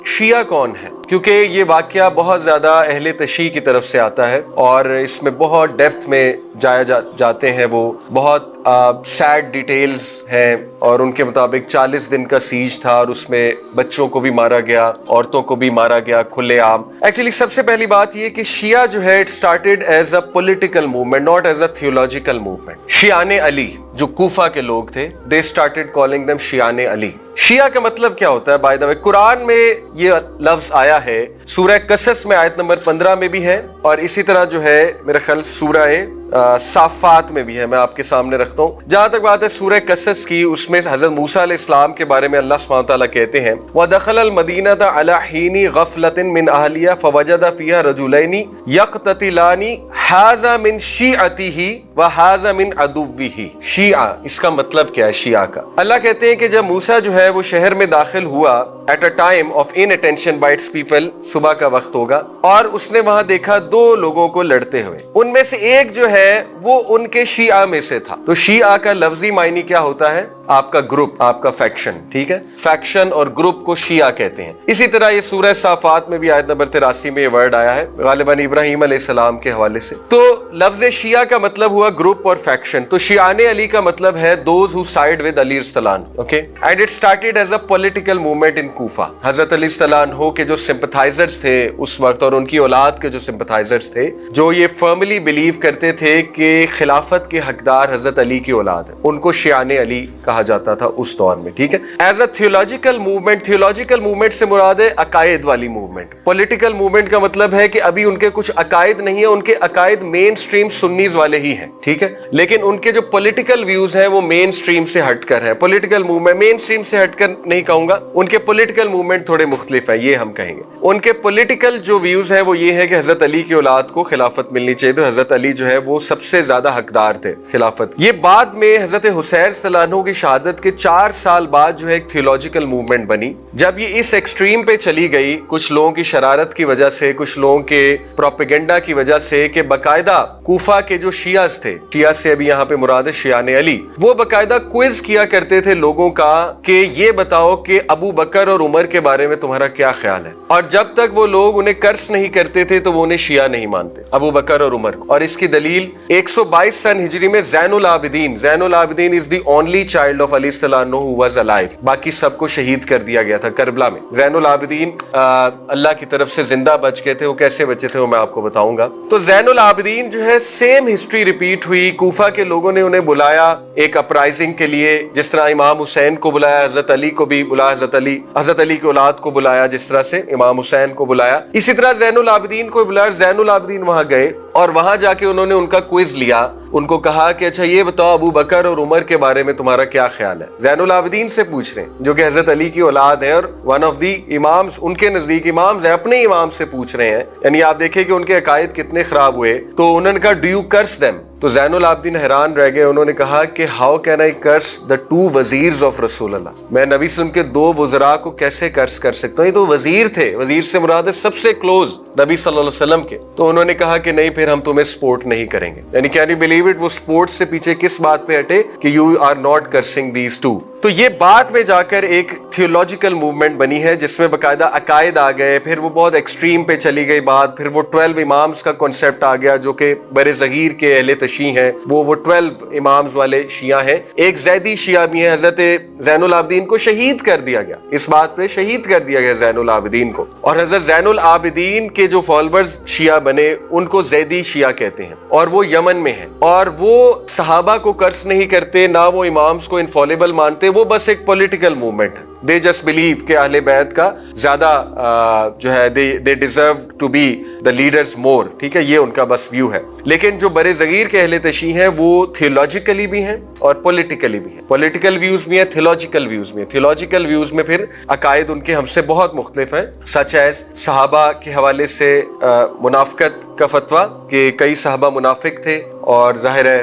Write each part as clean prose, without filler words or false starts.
شیعہ کون ہے، کیونکہ یہ واقعہ بہت زیادہ اہل تشیع کی طرف سے آتا ہے اور اس میں بہت ڈیپتھ میں جاتے ہیں، وہ بہت سیڈ ڈیٹیلز ہیں، اور ان کے مطابق 40 دن کا سیج تھا اور اس میں بچوں کو بھی مارا گیا، عورتوں کو بھی مارا گیا کھلے عام۔ ایکچولی سب سے پہلی بات یہ کہ شیعہ جو ہے it started as a political movement, not as a theological movement. شیعان علی جو کوفہ کے لوگ تھے، دے سٹارٹڈ کالنگ دم شیعان علی۔ شیعہ کا مطلب کیا ہوتا ہے؟ بائی دا وے قرآن میں یہ لفظ آیا ہے، سورہ قصص میں آیت نمبر 15 میں بھی ہے، اور اسی طرح جو ہے میرے خیال سورہ صافات میں بھی ہے، میں آپ کے سامنے رکھتا ہوں۔ جہاں تک بات ہے سورہ قصص کی، اس میں حضرت موسیٰ علیہ السلام کے بارے میں اللہ سبحانہ وتعالیٰ کہتے ہیں وَدَخَلَ الْمَدِينَةَ عَلَى حِينِ غَفْلَةٍ مِّنْ أَهْلِهَا فَوَجَدَ فِيهَا رَجُلَيْنِ يَقْتَتِلَانِ هَذَا مِنْ شِيعَتِهِ وَهَذَا مِنْ عَدُوِّهِ۔ شیعہ اس کا مطلب کیا ہے؟ شیعہ کا اللہ کہتے ہیں کہ جب موسیٰ جو ہے وہ شہر میں داخل ہوا at a time of inattention by its people, صبح کا وقت ہوگا، اور اس نے وہاں دیکھا دو لوگوں کو لڑتے ہوئے، ان میں سے ایک جو ہے وہ ان کے شیعہ میں سے تھا۔ تو شیعہ کا لفظی معنی کیا ہوتا ہے؟ آپ کا گروپ، آپ کا فیکشن، ٹھیک ہے؟ فیکشن اور گروپ کو شیعہ کہتے ہیں۔ اسی طرح یہ سورہ صافات میں بھی آیت نمبر 83 میں یہ ورڈ آیا ہے، غالباً ابراہیم علیہ السلام کے حوالے سے۔ تو لفظ شیعہ کا مطلب ہوا گروپ اور فیکشن، تو شیعان علی کا مطلب ہے those who side with Ali Arsalan, okay? And it started as a political movement in Kufa. حضرت علی عنہ کے جو سمپتھائزرز تھے اس وقت، اور ان کی اولاد کے جو سمپتھائزرز تھے، جو یہ فرملی بلیو کرتے تھے کہ خلافت کے حقدار حضرت علی کی اولاد ہے، ان کو شیعان علی کہا جاتا تھا اس دور میں، ٹھیک ہے؟ As a theological movement, theological movement سے مراد ہے عقائد والی موومنٹ۔ پولیٹیکل موومنٹ کا مطلب ہے کہ ابھی ان کے کچھ عقائد نہیں ہیں، ان کے عقائد مین سٹریم سنیز والے ہی ہیں، ٹھیک ہے؟ لیکن ان کے جو پولیٹیکل ویوز ہیں وہ مین سٹریم سے ہٹ کر ہیں۔ پولیٹیکل موومنٹ مین سٹریم سے ہٹ کر نہیں کہوں گا، ان کے پولیٹیکل موومنٹ تھوڑے مختلف ہے، یہ ہم کہیں گے۔ ان کے پولیٹیکل جو ویوز ہیں وہ یہ ہے کہ حضرت علی کی اولاد کو خلافت ملنی چاہیے، تو حضرت علی جو ہے وہ سب سے زیادہ حقدار تھے خلافت۔ یہ بعد میں حضرت حسین رضی اللہ عنہ کی شہادت کے 4 سال بعد جو ہے ایک تھیولوجیکل موومنٹ بنی۔ جب یہ اس ایکسٹریم پہ چلی گئی، کچھ لوگوں کی شرارت کی وجہ سے، کچھ لوگوں کے پروپیگنڈا کی وجہ سے، کہ باقاعدہ کوفہ کے جو شیعہ تھے، شیعہ سے ابھی یہاں پہ مراد ہے شیعان علی، وہ باقاعدہ کوئز کیا کرتے تھے لوگوں کا کہ یہ بتاؤ کہ ابو بکر اور عمر کے بارے میں تمہارا کیا خیال ہے، اور جب تک وہ لوگ انہیں کرس نہیں کرتے تھے تو وہ انہیں شیعہ نہیں مانتے، ابو بکر اور عمر کو۔ اور اس کی دلیل 122 سن ہجری میں زین العابدین از دی اونلی چائلڈ آف علی صلی اللہ عنہ who was alive، باقی سب کو شہید کر دیا گیا تھا کربلا میں۔ زین العابدین اللہ کی طرف سے زندہ بچ گئے تھے، وہ کیسے بچے تھے وہ میں آپ کو بتاؤں گا۔ تو زین العابدین جو ہے سیم ہسٹری ریپیٹ ہوئی، کوفہ کے لوگوں نے انہیں بلایا ایک اپرائزنگ کے لیے، جس طرح امام حسین کو بلایا، حضرت علی کو بھی بلایا، حضرت علی کی اولاد کو بلایا، جس طرح سے امام حسین کو بلایا، اسی طرح زین العابدین کو بلایا۔ زین العابدین وہاں گئے اور وہاں جا کے انہوں نے ان کا کوئز لیا، ان کو کہا کہ اچھا یہ بتاؤ ابو بکر اور عمر کے بارے میں تمہارا کیا خیال ہے۔ زین العابدین سے پوچھ رہے ہیں جو کہ حضرت علی کی اولاد ہے اور ون آف دی امامز، ان کے نزدیک امامز ہیں، اپنے امام سے پوچھ رہے ہیں، یعنی آپ دیکھیں کہ ان کے عقائد کتنے خراب ہوئے۔ تو انہوں نے کہا ڈو یو کرس دیم؟ تو زین العابدین حیران رہ گئے، انہوں نے کہا کہ how can I curse the 2 وزیرز آف رسول اللہ، میں نبی صلی اللہ علیہ وسلم کے 2 وزراء کو کیسے کرس کر سکتا ہوں؟ یہ تو وزیر تھے، وزیر سے مراد ہے سب سے کلوز نبی صلی اللہ علیہ وسلم کے۔ تو انہوں نے کہا کہ نہیں، پھر ہم تمہیں سپورٹ نہیں کریں گے، یعنی کین یو بلیو اٹ، وہ سپورٹ سے پیچھے کس بات پہ ہٹے کہ you are not crossing these 2۔ تو یہ بعد میں جا کر ایک تھیولوجیکل موومنٹ بنی ہے جس میں باقاعدہ عقائد آ گئے، پھر وہ بہت ایکسٹریم پہ چلی گئی بات، پھر وہ 12 امامز کا کنسیپٹ آ گیا جو کہ بر صغیر کے اہل تشیع ہیں، وہ 12 امامز والے شیعہ ہیں۔ ایک زیدی شیعہ بھی ہیں، حضرت زین العابدین کو شہید کر دیا گیا، اس بات پہ شہید کر دیا گیا زین العابدین کو، اور حضرت زین العابدین کے جو فالوورز شیعہ بنے ان کو زیدی شیعہ کہتے ہیں، اور وہ یمن میں ہیں، اور وہ صحابہ کو کرس نہیں کرتے، نہ وہ امامز کو انفالیبل مانتے، وہ بس ایک پولیٹیکل موومنٹ ہے۔ دے جسٹ بلیو کہ اہل بیت کا زیادہ جو ہے they deserve to be the leaders more, ٹھیک ہے؟ یہ ان کا بس ویو ہے۔ لیکن جو بر صغیر کے اہل تشیع ہیں وہ تھیولوجیکلی بھی ہیں اور پولیٹیکلی بھی ہیں، پولیٹیکل ویوز بھی ہیں، تھیولوجیکل ویوز بھی ہیں۔ تھیولوجیکل ویوز میں پھر عقائد ان کے ہم سے بہت مختلف ہیں، سچ ایز صحابہ کے حوالے سے منافقت کا فتویٰ کہ کئی صحابہ منافق تھے، اور ظاہر ہے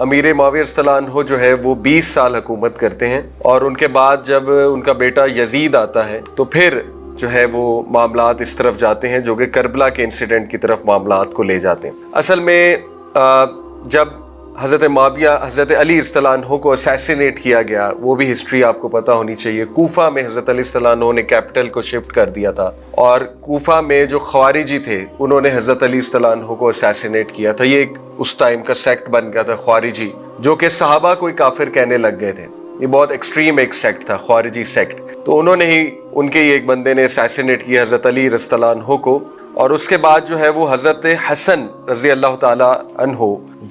امیر معاویہ رضی اللہ عنہ جو ہے وہ 20 سال حکومت کرتے ہیں، اور ان کے بعد جب ان کا بیٹا یزید آتا ہے تو پھر جو ہے وہ معاملات اس طرف جاتے ہیں جو کہ کربلا کے انسیڈنٹ کی طرف معاملات کو لے جاتے ہیں۔ اصل میں جب حضرت معاویہ حضرت علی رضی اللہ عنہ کو اسیسینیٹ کیا گیا، وہ بھی ہسٹری آپ کو پتہ ہونی چاہیے۔ کوفہ میں حضرت علی رضی اللہ عنہ نے کیپٹل کو شفٹ کر دیا تھا، اور کوفہ میں جو خوارجی تھے انہوں نے حضرت علی رضی اللہ عنہ کو اسیسینیٹ کیا تھا۔ یہ ایک اس ٹائم کا سیکٹ بن گیا تھا خوارجی، جو کہ صحابہ کو کافر کہنے لگ گئے تھے۔ یہ بہت ایکسٹریم ایک سیکٹ تھا، خوارجی سیکٹ۔ تو انہوں نے ہی، ان کے ہی ایک بندے نے اسیسینیٹ کیا حضرت علی رضی اللہ عنہ کو، اور اس کے بعد جو ہے وہ حضرت حسن رضی اللہ تعالی عنہ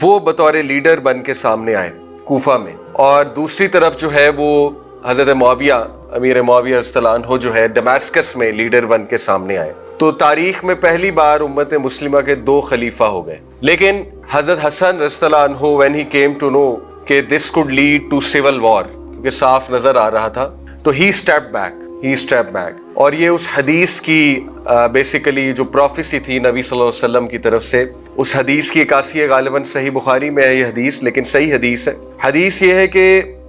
وہ بطور لیڈر بن کے سامنے آئے کوفہ میں، اور دوسری طرف جو ہے وہ حضرت معاویہ امیر معاویہ رضی اللہ عنہ جو ہے ڈماسکس میں لیڈر بن کے سامنے آئے۔ تو تاریخ میں پہلی بار امت مسلمہ کے 2 خلیفہ ہو گئے۔ لیکن حضرت حسن رضی اللہ عنہ when he came to know کہ this could lead to civil war، کیونکہ صاف نظر آ رہا تھا، تو he stepped back۔ اور یہ اس حدیث کی بیسیکلی جو پروفیسی تھی نبی صلی اللہ علیہ وسلم کی طرف سے، اس حدیث کی عکاسی ہے، غالباً صحیح بخاری میں ہے یہ حدیث، لیکن صحیح حدیث ہے۔ حدیث یہ ہے کہ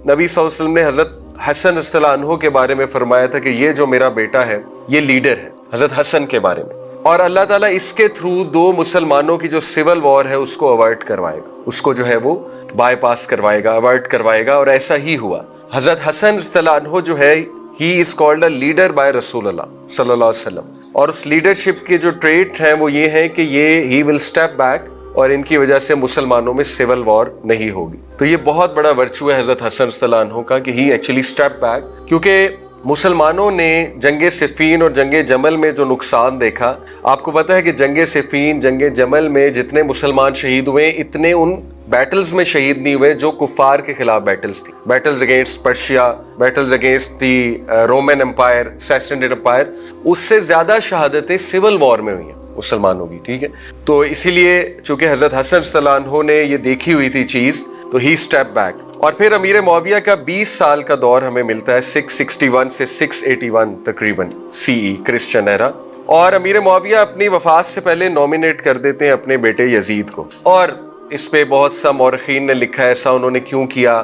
نبی صلی اللہ علیہ وسلم نے حضرت حسن رضی اللہ عنہ کے بارے میں فرمایا تھا کہ یہ جو میرا بیٹا ہے یہ لیڈر ہے، حضرت حسن کے بارے میں، اور اللہ تعالیٰ اس کے تھرو 2 مسلمانوں کی جو سول وار ہے اس کو اوائڈ کروائے گا، اس کو جو ہے وہ بائی پاس کروائے گا، اوائڈ کروائے گا، اور ایسا ہی ہوا۔ حضرت حسن رضی اللہ عنہ جو ہے he is called a leader by رسول اللہ صلی اللہ علیہ وسلم، اور اس لیڈرشپ کے جو ٹریٹ ہیں وہ یہ ہیں کہ یہ he will step back، اور ان کی وجہ سے مسلمانوں میں سول وار نہیں ہوگی۔ تو یہ بہت بڑا ورچو ہے حضرت حسن رضی اللہ عنہ کا کہ he actually step back، کیونکہ مسلمانوں نے جنگ صفین اور جنگ جمل میں جو نقصان دیکھا، آپ کو پتہ ہے کہ جنگ صفین، جنگ جمل میں جتنے مسلمان شہید ہوئے اتنے ان بیٹلز میں شہید نہیں ہوئے جو کفار کے خلاف بیٹلز تھی، battles against Persia, battles against the Roman empire, Sassanid empire, اس سے زیادہ شہادتیں سول وار میں ہوئی ہیں مسلمانوں کی، ٹھیک ہے۔ تو اسی لیے چونکہ حضرت حسن رضی اللہ عنہ نے یہ دیکھی ہوئی تھی چیز، تو ہی اسٹیپ بیک۔ اور پھر امیر معاویہ کا 20 سال کا دور ہمیں ملتا ہے 661 سے 681 تقریباً CE کرسچن ایرا، اور امیر معاویہ اپنی وفات سے پہلے نومینیٹ کر دیتے ہیں اپنے بیٹے یزید کو، اور اس پہ بہت سا مورخین نے لکھا ہے ایسا انہوں نے کیوں کیا۔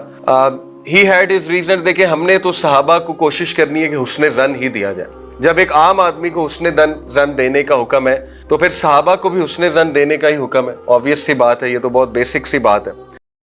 ہی ہیڈ ہز ریزن، دیکھیں ہم نے تو صحابہ کو کوشش کرنی ہے کہ حسن ظن ہی دیا جائے۔ جب ایک عام آدمی کو حسن ظن دینے کا حکم ہے تو پھر صحابہ کو بھی حسن ظن دینے کا ہی حکم ہے، آبویس سی بات ہے، یہ تو بہت بیسک سی بات ہے۔